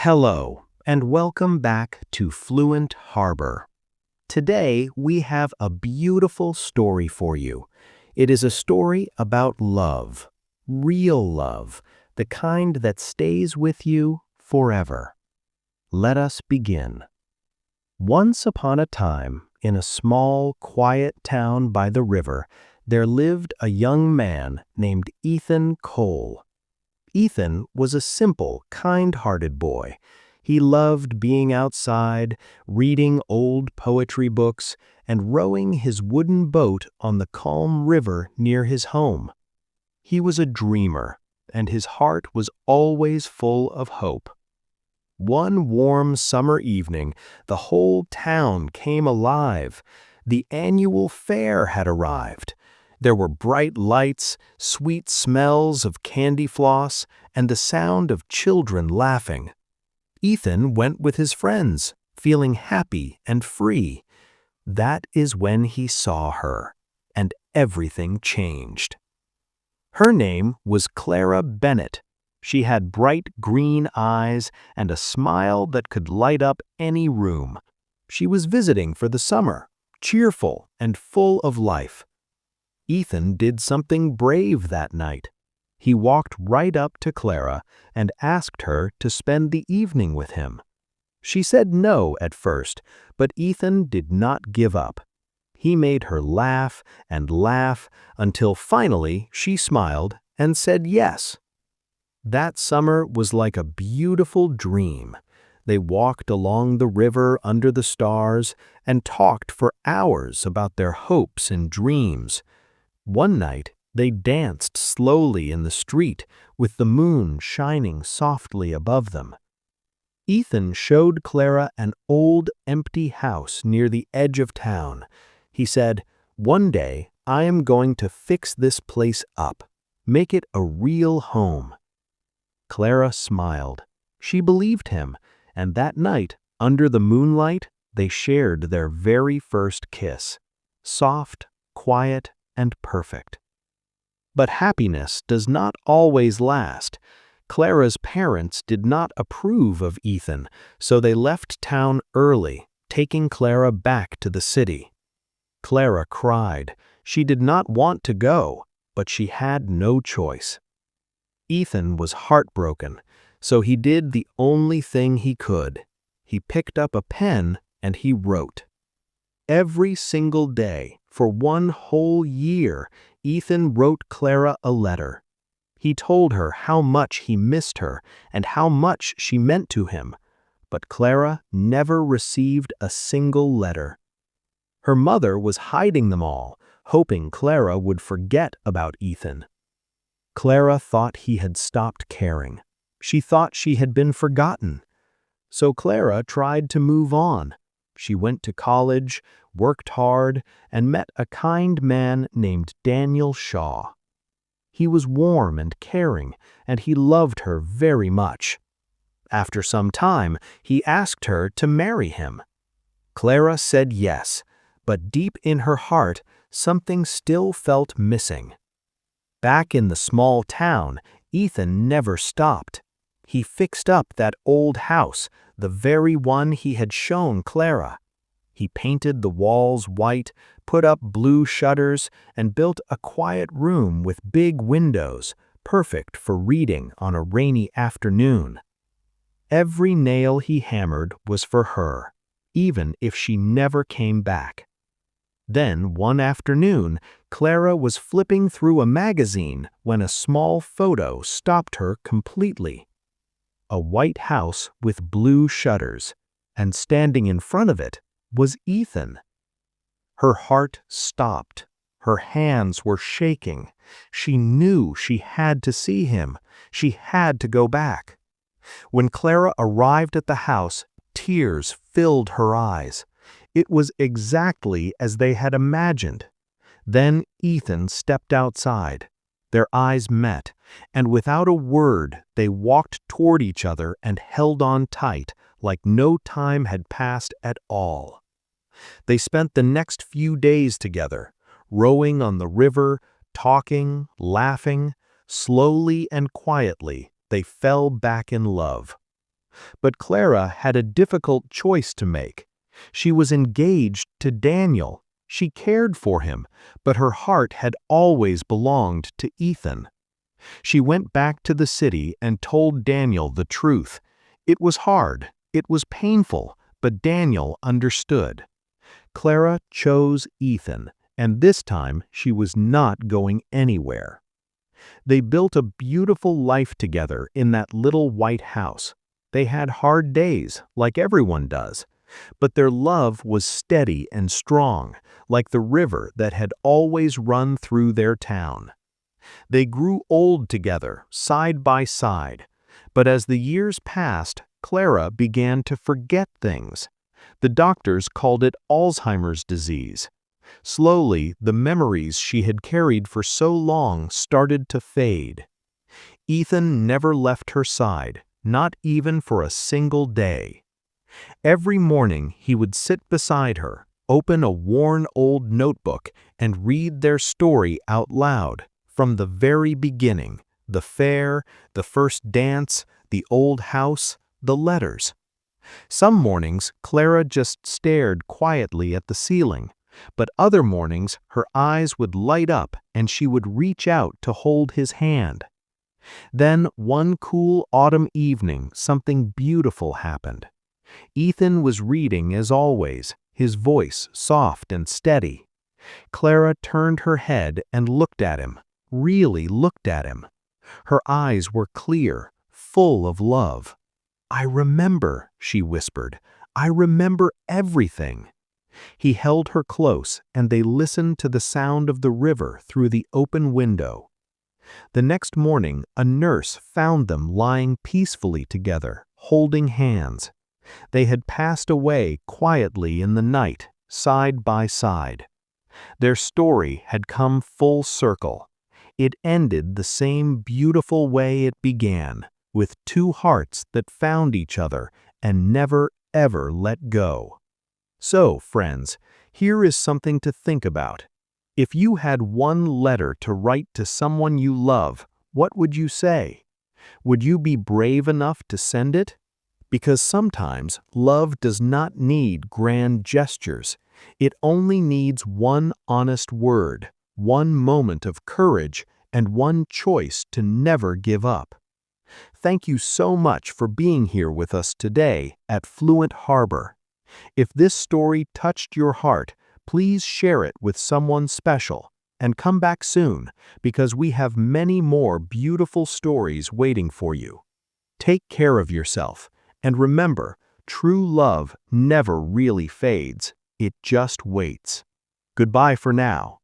Hello, and welcome back to Fluent Harbor. Today, we have a beautiful story for you. It is a story about love, real love, the kind that stays with you forever. Let us begin. Once upon a time, in a small, quiet town by the river, there lived a young man named Ethan Cole. Ethan was a simple, kind-hearted boy. He loved being outside, reading old poetry books, and rowing his wooden boat on the calm river near his home. He was a dreamer, and his heart was always full of hope. One warm summer evening, the whole town came alive. The annual fair had arrived. There were bright lights, sweet smells of candy floss, and the sound of children laughing. Ethan went with his friends, feeling happy and free. That is when he saw her, and everything changed. Her name was Clara Bennett. She had bright green eyes and a smile that could light up any room. She was visiting for the summer, cheerful and full of life. Ethan did something brave that night. He walked right up to Clara and asked her to spend the evening with him. She said no at first, but Ethan did not give up. He made her laugh and laugh until finally she smiled and said yes. That summer was like a beautiful dream. They walked along the river under the stars and talked for hours about their hopes and dreams. One night, they danced slowly in the street with the moon shining softly above them. Ethan showed Clara an old, empty house near the edge of town. He said, "One day, I am going to fix this place up, make it a real home." Clara smiled. She believed him, and that night, under the moonlight, they shared their very first kiss. Soft, quiet, and perfect. But happiness does not always last. Clara's parents did not approve of Ethan, so they left town early, taking Clara back to the city. Clara cried. She did not want to go, but she had no choice. Ethan was heartbroken, so he did the only thing he could. He picked up a pen and he wrote. Every single day, for one whole year, Ethan wrote Clara a letter. He told her how much he missed her and how much she meant to him, but Clara never received a single letter. Her mother was hiding them all, hoping Clara would forget about Ethan. Clara thought he had stopped caring. She thought she had been forgotten. So Clara tried to move on. She went to college, worked hard, and met a kind man named Daniel Shaw. He was warm and caring, and he loved her very much. After some time, he asked her to marry him. Clara said yes, but deep in her heart, something still felt missing. Back in the small town, Ethan never stopped. He fixed up that old house, the very one he had shown Clara. He painted the walls white, put up blue shutters, and built a quiet room with big windows, perfect for reading on a rainy afternoon. Every nail he hammered was for her, even if she never came back. Then, one afternoon, Clara was flipping through a magazine when a small photo stopped her completely. A white house with blue shutters, and standing in front of it was Ethan. Her heart stopped. Her hands were shaking. She knew she had to see him. She had to go back. When Clara arrived at the house, tears filled her eyes. It was exactly as they had imagined. Then Ethan stepped outside. Their eyes met, and without a word, they walked toward each other and held on tight, like no time had passed at all. They spent the next few days together, rowing on the river, talking, laughing. Slowly and quietly, they fell back in love. But Clara had a difficult choice to make. She was engaged to Daniel. She cared for him, but her heart had always belonged to Ethan. She went back to the city and told Daniel the truth. It was hard, it was painful, but Daniel understood. Clara chose Ethan, and this time she was not going anywhere. They built a beautiful life together in that little white house. They had hard days, like everyone does, but their love was steady and strong, like the river that had always run through their town. They grew old together, side by side, but as the years passed, Clara began to forget things. The doctors called it Alzheimer's disease. Slowly, the memories she had carried for so long started to fade. Ethan never left her side, not even for a single day. Every morning he would sit beside her, open a worn old notebook, and read their story out loud, from the very beginning, the fair, the first dance, the old house, the letters. Some mornings Clara just stared quietly at the ceiling, but other mornings her eyes would light up and she would reach out to hold his hand. Then one cool autumn evening something beautiful happened. Ethan was reading as always, his voice soft and steady. Clara turned her head and looked at him, really looked at him. Her eyes were clear, full of love. "I remember," she whispered. "I remember everything." He held her close, and they listened to the sound of the river through the open window. The next morning, a nurse found them lying peacefully together, holding hands. They had passed away quietly in the night, side by side. Their story had come full circle. It ended the same beautiful way it began, with two hearts that found each other and never, ever let go. So, friends, here is something to think about. If you had one letter to write to someone you love, what would you say? Would you be brave enough to send it? Because sometimes love does not need grand gestures. It only needs one honest word, one moment of courage, and one choice to never give up. Thank you so much for being here with us today at Fluent Harbor. If this story touched your heart, please share it with someone special, and come back soon, because we have many more beautiful stories waiting for you. Take care of yourself, and remember, true love never really fades, it just waits. Goodbye for now.